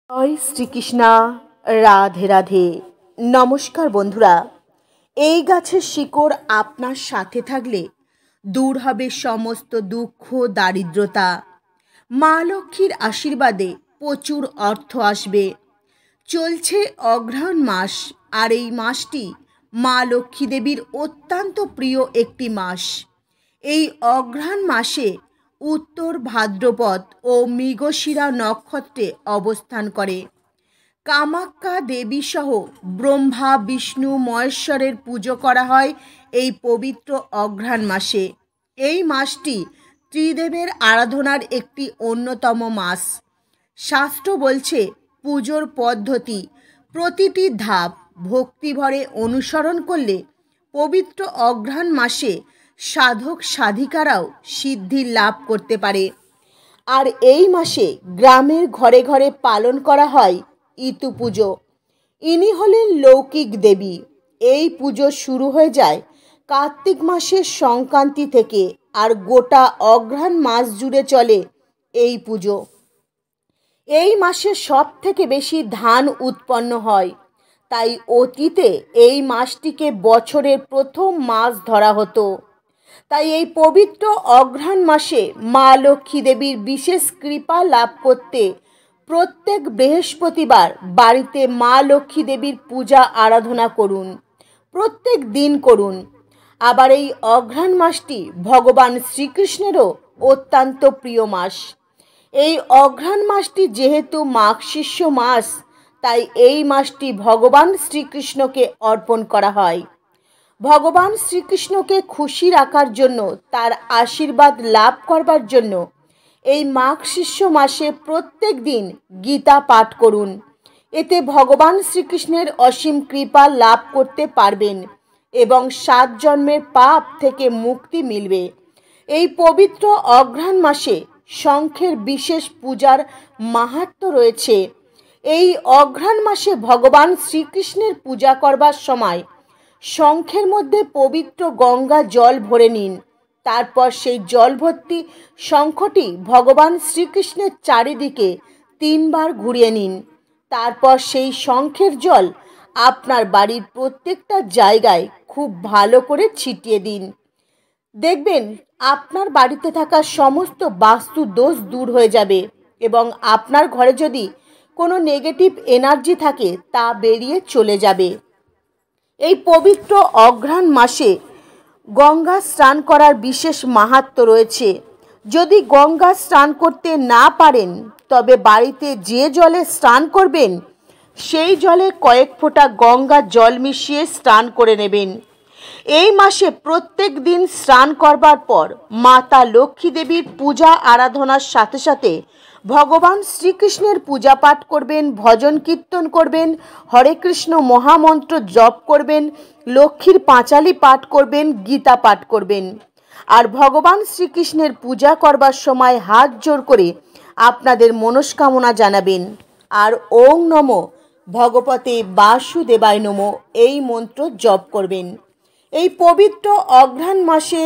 জয় শ্রীকৃষ্ণা। রাধে রাধে। নমস্কার বন্ধুরা। এই গাছের শিকড় আপনার সাথে থাকলে দূর হবে সমস্ত দুঃখ দারিদ্রতা। মা লক্ষ্মীর আশীর্বাদে প্রচুর অর্থ আসবে। চলছে অগ্রহায়ণ মাস, আর এই মাসটি মা লক্ষ্মী দেবীর অত্যন্ত প্রিয় একটি মাস। এই অগ্রহায়ণ মাসে উত্তর ভাদ্রপদ ও মৃগশিরা নক্ষত্রে অবস্থান করে। কামাখ্যা দেবী সহ ব্রহ্মা বিষ্ণু মহেশ্বরের পুজো করা হয় এই পবিত্র অগ্রহায়ণ মাসে। এই মাসটি ত্রিদেবের আরাধনার একটি অন্যতম মাস। শাস্ত্র বলছে পুজোর পদ্ধতি প্রতিটি ধাপ ভক্তিভরে অনুসরণ করলে পবিত্র অগ্রহায়ণ মাসে সাধক সাধিকারাও সিদ্ধি লাভ করতে পারে। আর এই মাসে গ্রামের ঘরে ঘরে পালন করা হয় ইতু পুজো। ইনি হলেন লৌকিক দেবী। এই পুজো শুরু হয়ে যায় কার্তিক মাসের সংক্রান্তি থেকে, আর গোটা অগ্রহায়ণ মাস জুড়ে চলে এই পুজো। এই মাসে সব থেকে বেশি ধান উৎপন্ন হয়, তাই অতীতে এই মাসটিকে বছরের প্রথম মাস ধরা হতো। তাই এই পবিত্র অগ্রহায়ণ মাসে মা লক্ষ্মী দেবীর বিশেষ কৃপা লাভ করতে প্রত্যেক বৃহস্পতিবার বাড়িতে মা লক্ষ্মী দেবীর পূজা আরাধনা করুন। প্রত্যেক দিন করুন। আবার এই অগ্রহায়ণ মাসটি ভগবান শ্রীকৃষ্ণেরও অত্যন্ত প্রিয় মাস। এই অগ্রহায়ণ মাসটি যেহেতু মাঘশীর্ষ মাস, তাই এই মাসটি ভগবান শ্রীকৃষ্ণকে অর্পণ করা হয়। ভগবান শ্রীকৃষ্ণকে খুশি রাখার জন্য, তার আশীর্বাদ লাভ করবার জন্য এই মাঘশীর্ষ মাসে প্রত্যেক দিন গীতা পাঠ করুন। এতে ভগবান শ্রীকৃষ্ণের অসীম কৃপা লাভ করতে পারবেন এবং 7 জন্মের পাপ থেকে মুক্তি মিলবে। এই পবিত্র অগ্রহায়ণ মাসে শঙ্খের বিশেষ পূজার মাহাত্ম্য রয়েছে। এই অগ্রহায়ণ মাসে ভগবান শ্রীকৃষ্ণের পূজা করবার সময় শঙ্খের মধ্যে পবিত্র গঙ্গা জল ভরে নিন। তারপর সেই জল ভর্তি শঙ্খটি ভগবান শ্রীকৃষ্ণের চারিদিকে 3 বার ঘুরিয়ে নিন। তারপর সেই শঙ্খের জল আপনার বাড়ির প্রত্যেকটা জায়গায় খুব ভালো করে ছিটিয়ে দিন। দেখবেন আপনার বাড়িতে থাকা সমস্ত বাস্তু দোষ দূর হয়ে যাবে এবং আপনার ঘরে যদি কোনো নেগেটিভ এনার্জি থাকে তা বেরিয়ে চলে যাবে। এই পবিত্র অগ্রহায়ণ মাসে গঙ্গা স্নান করার বিশেষ মাহাত্ম্য রয়েছে। যদি গঙ্গা স্নান করতে না পারেন, তবে বাড়িতে যে জলে স্নান করবেন সেই জলে কয়েক ফোঁটা গঙ্গা জল মিশিয়ে স্নান করে নেবেন। এই মাসে প্রত্যেক দিন স্নান করবার পর মাতা লক্ষ্মী দেবীর পূজা আরাধনার সাথে সাথে ভগবান শ্রীকৃষ্ণের পূজা পাঠ করবেন, ভজন কীর্তন করবেন, হরে কৃষ্ণ মহামন্ত্র জপ করবেন, লক্ষ্মীর পাঁচালি পাঠ করবেন, গীতা পাঠ করবেন। আর ভগবান শ্রীকৃষ্ণের পূজা করবার সময় হাত জোড় করে আপনাদের মনস্কামনা জানাবেন। আর ওং নমো ভগবতে বাসুদেবায় নমো এই মন্ত্র জপ করবেন। এই পবিত্র অগ্রহায়ণ মাসে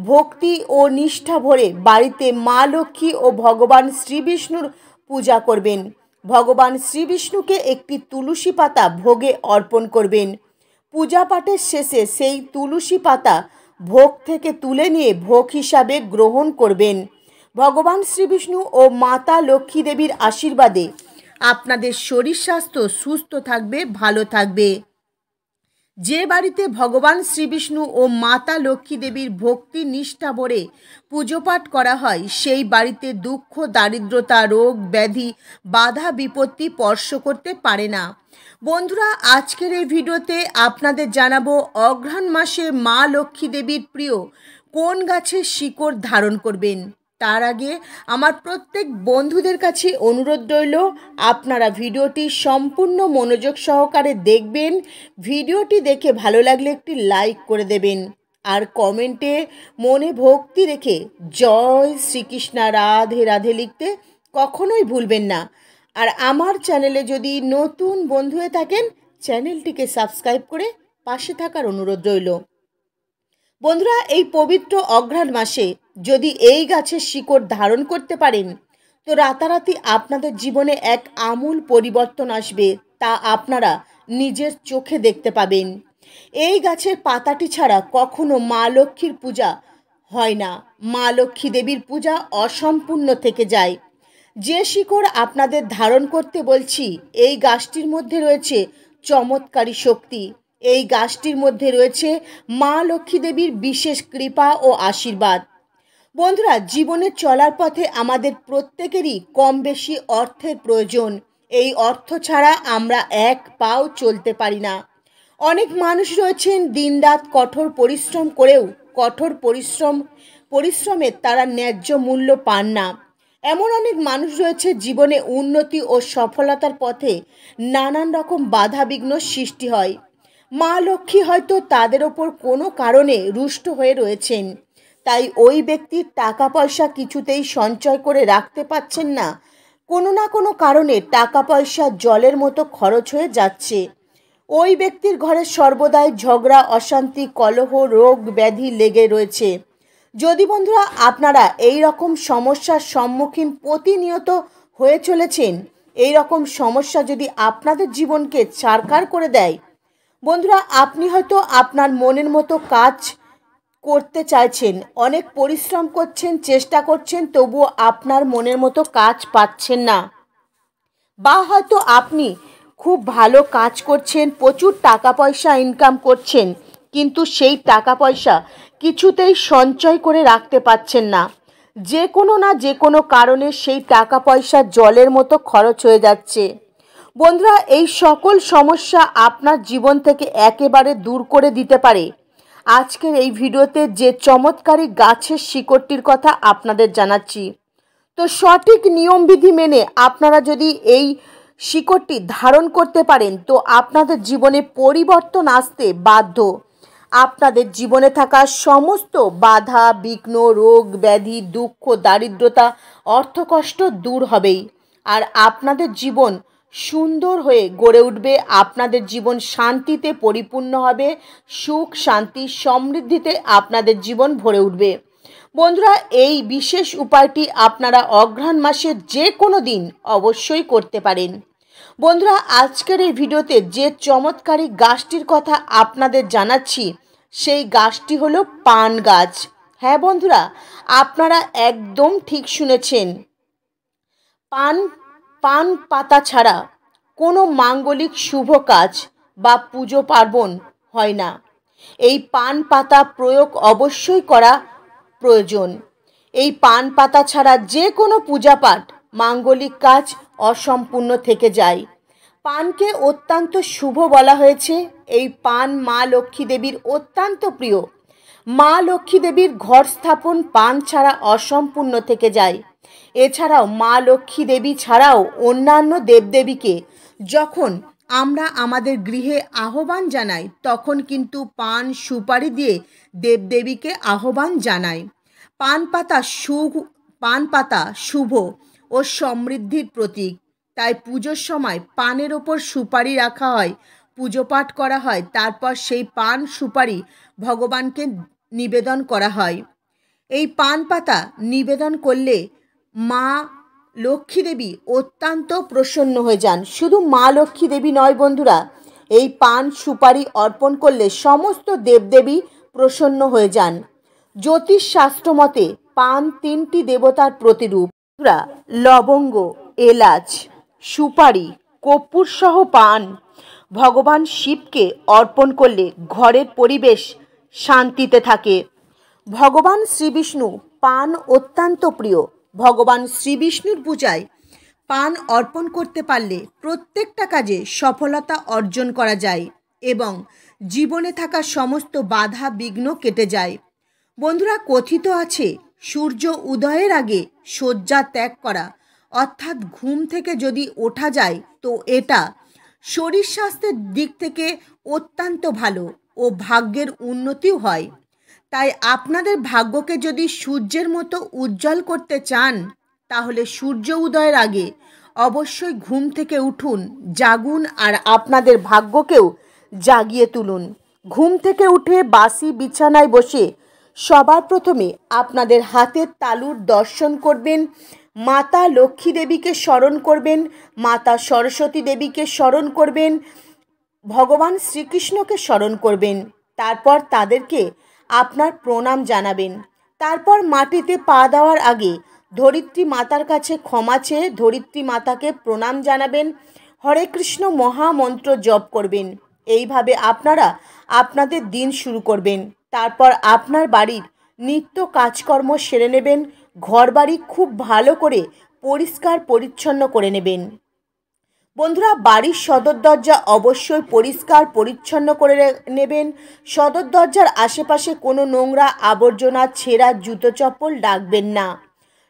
ভক্তি ও নিষ্ঠা ভরে বাড়িতে মা লক্ষ্মী ও ভগবান শ্রীবিষ্ণুর পূজা করবেন। ভগবান শ্রীবিষ্ণুকে একটি তুলসী পাতা ভোগে অর্পণ করবেন। পূজা পাঠের শেষে সেই তুলসী পাতা ভোগ থেকে তুলে নিয়ে ভোগ হিসাবে গ্রহণ করবেন। ভগবান শ্রীবিষ্ণু ও মাতা লক্ষ্মী দেবীর আশীর্বাদে আপনাদের শরীর স্বাস্থ্য সুস্থ থাকবে, ভালো থাকবে। যে বাড়িতে ভগবান শ্রীবিষ্ণু ও মাতা লক্ষ্মী দেবীর ভক্তি নিষ্ঠা ভরে পুজো পাঠ করা হয়, সেই বাড়িতে দুঃখ দারিদ্রতা রোগ ব্যাধি বাধা বিপত্তি স্পর্শ করতে পারে না। বন্ধুরা, আজকের এই ভিডিওতে আপনাদের জানাবো অগ্রহায়ণ মাসে মা লক্ষ্মী দেবীর প্রিয় কোন গাছের শিকড় ধারণ করবেন। তার আগে আমার প্রত্যেক বন্ধুদের কাছে অনুরোধ রইল, আপনারা ভিডিওটি সম্পূর্ণ মনোযোগ সহকারে দেখবেন। ভিডিওটি দেখে ভালো লাগলে একটি লাইক করে দেবেন আর কমেন্টে মনে ভক্তি রেখে জয় শ্রীকৃষ্ণ রাধে রাধে লিখতে কখনোই ভুলবেন না। আর আমার চ্যানেলে যদি নতুন বন্ধু হয়ে থাকেন, চ্যানেলটিকে সাবস্ক্রাইব করে পাশে থাকার অনুরোধ রইল। বন্ধুরা, এই পবিত্র অগ্রহায়ণ মাসে যদি এই গাছের শিকড় ধারণ করতে পারেন, তো রাতারাতি আপনাদের জীবনে এক আমূল পরিবর্তন আসবে, তা আপনারা নিজের চোখে দেখতে পাবেন। এই গাছের পাতাটি ছাড়া কখনো মা লক্ষ্মীর পূজা হয় না। মা লক্ষ্মী দেবীর পূজা অসম্পূর্ণ থেকে যায়। যে শিকড় আপনাদের ধারণ করতে বলছি, এই গাছটির মধ্যে রয়েছে চমৎকারী শক্তি। এই গাছটির মধ্যে রয়েছে মা লক্ষ্মী দেবীর বিশেষ কৃপা ও আশীর্বাদ। বন্ধুরা, জীবনে চলার পথে আমাদের প্রত্যেকেরই কম বেশি অর্থের প্রয়োজন। এই অর্থ ছাড়া আমরা এক পাও চলতে পারি না। অনেক মানুষ রয়েছেন দিনরাত কঠোর পরিশ্রম করেও কঠোর পরিশ্রমের তারা ন্যায্য মূল্য পান না। এমন অনেক মানুষ রয়েছে জীবনে উন্নতি ও সফলতার পথে নানান রকম বাধা বিঘ্ন সৃষ্টি হয়। মা লক্ষ্মী হয়তো তাদের ওপর কোনো কারণে রুষ্ট হয়ে রয়েছেন, তাই ওই ব্যক্তির টাকা পয়সা কিছুতেই সঞ্চয় করে রাখতে পারছেন না। কোনো না কোনো কারণে টাকা পয়সা জলের মতো খরচ হয়ে যাচ্ছে। ওই ব্যক্তির ঘরে সর্বদাই ঝগড়া, অশান্তি, কলহ, রোগ ব্যাধি লেগে রয়েছে। যদি বন্ধুরা আপনারা এই রকম সমস্যার সম্মুখীন প্রতিনিয়ত হয়ে চলেছেন, এই রকম সমস্যা যদি আপনাদের জীবনকে ছারখার করে দেয়, বন্ধুরা আপনি হয়তো আপনার মনের মতো কাজ করতে চাইছেন, অনেক পরিশ্রম করছেন, চেষ্টা করছেন, তবুও আপনার মনের মতো কাজ পাচ্ছেন না। বা হয়তো আপনি খুব ভালো কাজ করছেন, প্রচুর টাকা পয়সা ইনকাম করছেন, কিন্তু সেই টাকা পয়সা কিছুতেই সঞ্চয় করে রাখতে পারছেন না। যে কোনো কারণে সেই টাকা পয়সা জলের মতো খরচ হয়ে যাচ্ছে। বন্ধুরা, এই সকল সমস্যা আপনার জীবন থেকে একেবারে দূর করে দিতে পারে আজকের এই ভিডিওতে যে চমৎকারী গাছের শিকড়টির কথা আপনাদের জানাচ্ছি। তো সঠিক নিয়মবিধি মেনে আপনারা যদি এই শিকড়টি ধারণ করতে পারেন, তো আপনাদের জীবনে পরিবর্তন আসতে বাধ্য। আপনাদের জীবনে থাকা সমস্ত বাধা বিঘ্ন, রোগ ব্যাধি, দুঃখ, দারিদ্রতা, অর্থকষ্ট দূর হবেই। আর আপনাদের জীবন সুন্দর হয়ে গড়ে উঠবে। আপনাদের জীবন শান্তিতে পরিপূর্ণ হবে, সুখ শান্তি সমৃদ্ধিতে আপনাদের জীবন ভরে উঠবে। বন্ধুরা, এই বিশেষ উপায়টি আপনারা অঘ্রাণ মাসের যে কোনো দিন অবশ্যই করতে পারেন। বন্ধুরা, আজকের এই ভিডিওতে যে চমৎকারী গাছটির কথা আপনাদের জানাচ্ছি, সেই গাছটি হলো পান গাছ। হ্যাঁ বন্ধুরা, আপনারা একদম ঠিক শুনেছেন। পান পাতা ছাড়া কোনো মাঙ্গলিক শুভ কাজ বা পুজো পার্বণ হয় না। এই পান পাতা প্রয়োগ অবশ্যই করা প্রয়োজন। এই পান পাতা ছাড়া যে কোনো পূজাপাঠ, মাঙ্গলিক কাজ অসম্পূর্ণ থেকে যায়। পানকে অত্যন্ত শুভ বলা হয়েছে। এই পান মা লক্ষ্মী দেবীর অত্যন্ত প্রিয়। মা লক্ষ্মী দেবীর ঘর স্থাপন পান ছাড়া অসম্পূর্ণ থেকে যায়। এছাড়াও মা লক্ষ্মী দেবী ছাড়াও অন্যান্য দেবদেবীকে যখন আমরা আমাদের গৃহে আহ্বান জানাই, তখন কিন্তু পান সুপারি দিয়ে দেবদেবীকে আহ্বান জানাই। পান পাতা শুভ ও সমৃদ্ধির প্রতীক। তাই পুজোর সময় পানের ওপর সুপারি রাখা হয়, পুজো পাঠ করা হয়, তারপর সেই পান সুপারি ভগবানকে নিবেদন করা হয়। এই পান পাতা নিবেদন করলে মা লক্ষ্মী দেবী অত্যন্ত প্রসন্ন হয়ে যান। শুধু মা লক্ষ্মী দেবী নয় বন্ধুরা, এই পান সুপারি অর্পণ করলে সমস্ত দেবদেবী প্রসন্ন হয়ে যান। জ্যোতিষ শাস্ত্র মতে পান 3টি দেবতার প্রতিরূপ। লবঙ্গ, এলাচ, সুপারি, কর্পূর সহ পান ভগবান শিবকে অর্পণ করলে ঘরের পরিবেশ শান্তিতে থাকে। ভগবান শ্রীবিষ্ণু পান অত্যন্ত প্রিয়। ভগবান শ্রীবিষ্ণুর পূজায় পান অর্পণ করতে পারলে প্রত্যেকটা কাজে সফলতা অর্জন করা যায় এবং জীবনে থাকা সমস্ত বাধা বিঘ্ন কেটে যায়। বন্ধুরা, কথিত আছে সূর্য উদয়ের আগে শয্যা ত্যাগ করা, অর্থাৎ ঘুম থেকে যদি ওঠা যায়, তো এটা শরীর স্বাস্থ্যের দিক থেকে অত্যন্ত ভালো ও ভাগ্যের উন্নতিও হয়। তাই আপনাদের ভাগ্যকে যদি সূর্যের মতো উজ্জ্বল করতে চান, তাহলে সূর্য উদয়ের আগে অবশ্যই ঘুম থেকে উঠুন, জাগুন আর আপনাদের ভাগ্যকেও জাগিয়ে তুলুন। ঘুম থেকে উঠে বাসি বিছানায় বসে সবার প্রথমে আপনাদের হাতের তালুর দর্শন করবেন, মাতা লক্ষ্মী দেবীকে স্মরণ করবেন, মাতা সরস্বতী দেবীকে স্মরণ করবেন, ভগবান শ্রীকৃষ্ণকে স্মরণ করবেন। তারপর তাদেরকে আপনার প্রণাম জানাবেন। তারপর মাটিতে পা দেওয়ার আগে ধরিত্রী মাতার কাছে ক্ষমা চেয়ে ধরিত্রী মাতাকে প্রণাম জানাবেন। হরে কৃষ্ণ মহামন্ত্র জপ করবেন। এইভাবে আপনারা আপনাদের দিন শুরু করবেন। তারপর আপনার বাড়ির নিত্য কাজকর্ম সেরে নেবেন। ঘরবাড়ি খুব ভালো করে পরিষ্কার পরিচ্ছন্ন করে নেবেন। বন্ধুরা, বাড়ির সদর দরজা অবশ্যই পরিষ্কার পরিচ্ছন্ন করে নেবেন। সদর দরজার আশেপাশে কোনো নোংরা আবর্জনা, ছেঁড়া জুতো চপ্পল রাখবেন না।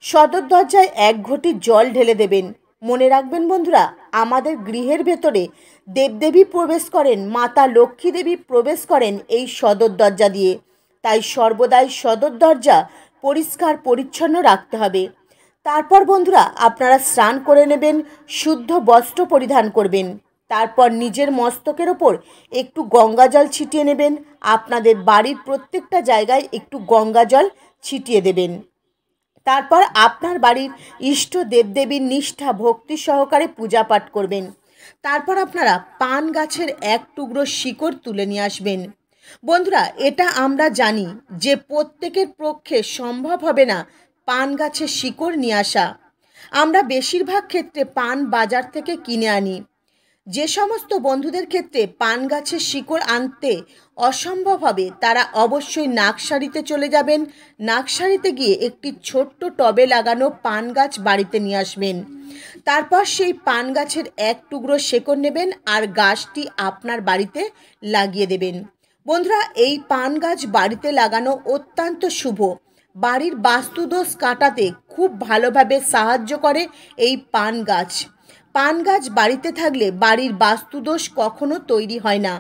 সদর দরজায় 1 ঘটি জল ঢেলে দেবেন। মনে রাখবেন বন্ধুরা, আমাদের গৃহের ভেতরে দেবদেবী প্রবেশ করেন, মাতা লক্ষ্মী দেবী প্রবেশ করেন এই সদর দরজা দিয়ে। তাই সর্বদাই সদর দরজা পরিষ্কার পরিচ্ছন্ন রাখতে হবে। তারপর বন্ধুরা আপনারা স্নান করে নেবেন, শুদ্ধ বস্ত্র পরিধান করবেন। তারপর নিজের মস্তকের ওপর একটু গঙ্গা জল ছিটিয়ে নেবেন। আপনাদের বাড়ির প্রত্যেকটা জায়গায় একটু গঙ্গা জল ছিটিয়ে দেবেন। তারপর আপনার বাড়ির ইষ্ট দেবদেবীর নিষ্ঠা ভক্তি সহকারে পূজা পাঠ করবেন। তারপর আপনারা পান গাছের 1 টুকরো শিকড় তুলে নিয়ে আসবেন। বন্ধুরা, এটা আমরা জানি যে প্রত্যেকের পক্ষে সম্ভব হবে না পান গাছের শিকড় নিয়ে আসা। আমরা বেশিরভাগ ক্ষেত্রে পান বাজার থেকে কিনে আনি। যে সমস্ত বন্ধুদের ক্ষেত্রে পান গাছের শিকড় আনতে অসম্ভব হবে তারা অবশ্যই নার্সারিতে চলে যাবেন। নার্সারিতে গিয়ে একটি ছোট্ট টবে লাগানো পান গাছ বাড়িতে নিয়ে আসবেন। তারপর সেই পান গাছের 1 টুকরো শিকড় নেবেন আর গাছটি আপনার বাড়িতে লাগিয়ে দেবেন। বন্ধুরা, এই পান গাছ বাড়িতে লাগানো অত্যন্ত শুভ। বাড়ির বাস্তুদোষ কাটাতে খুব ভালোভাবে সাহায্য করে এই পান গাছ। পান গাছ বাড়িতে থাকলে বাড়ির বাস্তুদোষ কখনো তৈরি হয় না।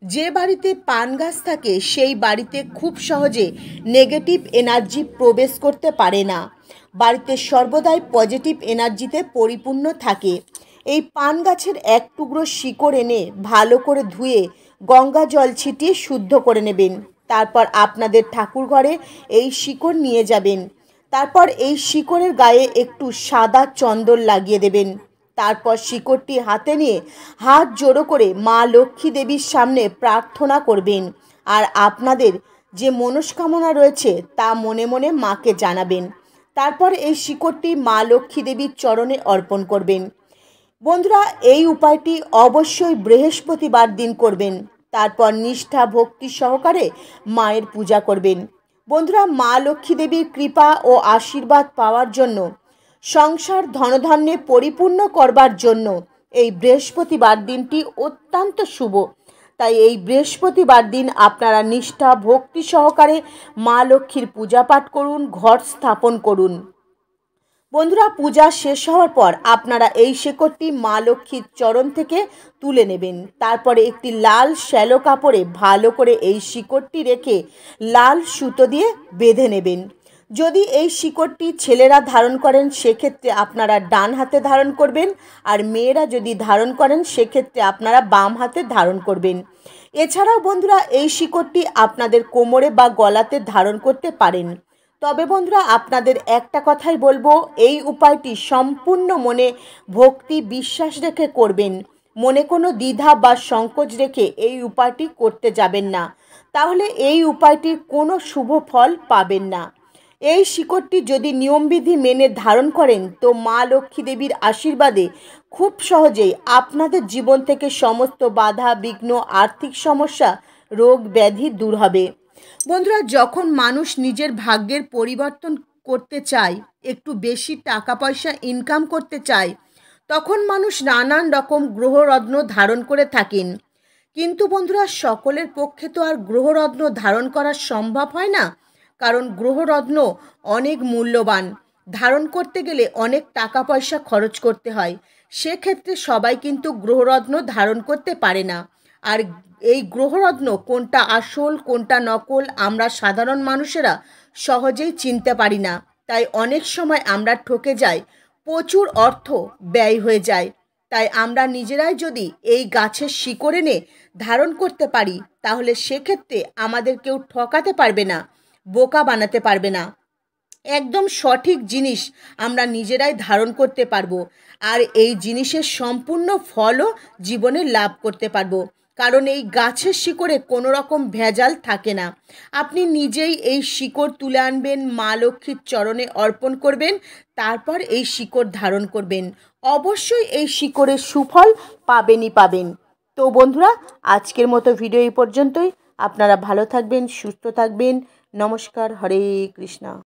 যে বাড়িতে পান গাছ থাকে সেই বাড়িতে খুব সহজে নেগেটিভ এনার্জি প্রবেশ করতে পারে না। বাড়িতে সর্বদাই পজিটিভ এনার্জিতে পরিপূর্ণ থাকে। এই পান গাছের 1 টুকরো শিকড় এনে ভালো করে ধুয়ে গঙ্গা জল ছিটিয়ে শুদ্ধ করে নেবেন। তারপর আপনাদের ঠাকুর ঘরে এই শিকড় নিয়ে যাবেন। তারপর এই শিকড়ের গায়ে একটু সাদা চন্দন লাগিয়ে দেবেন। তারপর শিকড়টি হাতে নিয়ে হাত জোড়ো করে মা লক্ষ্মী দেবীর সামনে প্রার্থনা করবেন। আর আপনাদের যে মনস্কামনা রয়েছে তা মনে মনে মাকে জানাবেন। তারপর এই শিকড়টি মা লক্ষ্মী দেবীর চরণে অর্পণ করবেন। বন্ধুরা, এই উপায়টি অবশ্যই বৃহস্পতিবার দিন করবেন। তারপর নিষ্ঠা ভক্তি সহকারে মায়ের পূজা করবেন। বন্ধুরা, মা লক্ষ্মী দেবীর কৃপা ও আশীর্বাদ পাওয়ার জন্য, সংসার ধনধান্যে পরিপূর্ণ করবার জন্য এই বৃহস্পতিবার দিনটি অত্যন্ত শুভ। তাই এই বৃহস্পতিবার দিন আপনারা নিষ্ঠা ভক্তি সহকারে মা লক্ষ্মীর পূজা পাঠ করুন, ঘর স্থাপন করুন। বন্ধুরা, পূজা শেষ হওয়ার পর আপনারা এই শিকড়টি মা লক্ষ্মীর চরণ থেকে তুলে নেবেন। তারপরে একটি লাল শ্যালো কাপড়ে ভালো করে এই শিকড়টি রেখে লাল সুতো দিয়ে বেঁধে নেবেন। যদি এই শিকড়টি ছেলেরা ধারণ করেন সেক্ষেত্রে আপনারা ডান হাতে ধারণ করবেন, আর মেয়েরা যদি ধারণ করেন সেক্ষেত্রে আপনারা বাম হাতে ধারণ করবেন। এছাড়াও বন্ধুরা, এই শিকড়টি আপনাদের কোমরে বা গলাতে ধারণ করতে পারেন। তবে বন্ধুরা, আপনাদের একটা কথাই বলবো, এই উপায়টি সম্পূর্ণ মনে ভক্তি বিশ্বাস রেখে করবেন। মনে কোনো দ্বিধা বা সংকোচ রেখে এই উপায়টি করতে যাবেন না, তাহলে এই উপায়টির কোনো শুভ ফল পাবেন না। এই শিকড়টি যদি নিয়মবিধি মেনে ধারণ করেন তো মা লক্ষ্মী দেবীর আশীর্বাদে খুব সহজেই আপনাদের জীবন থেকে সমস্ত বাধা বিঘ্ন, আর্থিক সমস্যা, রোগ ব্যাধি দূর হবে। বন্ধুরা, যখন মানুষ নিজের ভাগ্যের পরিবর্তন করতে চায়, একটু বেশি টাকা পয়সা ইনকাম করতে চায়, তখন মানুষ নানান রকম গ্রহরত্ন ধারণ করে থাকেন। কিন্তু বন্ধুরা, সকলের পক্ষে তো আর গ্রহরত্ন ধারণ করা সম্ভব হয় না, কারণ গ্রহরত্ন অনেক মূল্যবান। ধারণ করতে গেলে অনেক টাকা পয়সা খরচ করতে হয়। সেক্ষেত্রে সবাই কিন্তু গ্রহরত্ন ধারণ করতে পারে না। আর এই গ্রহরত্ন কোনটা আসল কোনটা নকল আমরা সাধারণ মানুষেরা সহজেই চিনতে পারি না। তাই অনেক সময় আমরা ঠকে যাই, প্রচুর অর্থ ব্যয় হয়ে যায়। তাই আমরা নিজেরাই যদি এই গাছের শিকড় এনে ধারণ করতে পারি তাহলে সেক্ষেত্রে আমাদের কেউ ঠকাতে পারবে না, বোকা বানাতে পারবে না। একদম সঠিক জিনিস আমরা নিজেরাই ধারণ করতে পারবো, আর এই জিনিসের সম্পূর্ণ ফলও জীবনে লাভ করতে পারবো। কারণ এই গাছের শিকড়ে কোনো রকম ভেজাল থাকে না। আপনি নিজেই এই শিকড় তুলে আনবেন, মা লক্ষ্মীর চরণে অর্পণ করবেন, তারপর এই শিকড় ধারণ করবেন। অবশ্যই এই শিকড়ের সুফল পাবেনই পাবেন। তো বন্ধুরা, আজকের মতো ভিডিও এই পর্যন্তই। আপনারা ভালো থাকবেন, সুস্থ থাকবেন। নমস্কার। হরে কৃষ্ণ।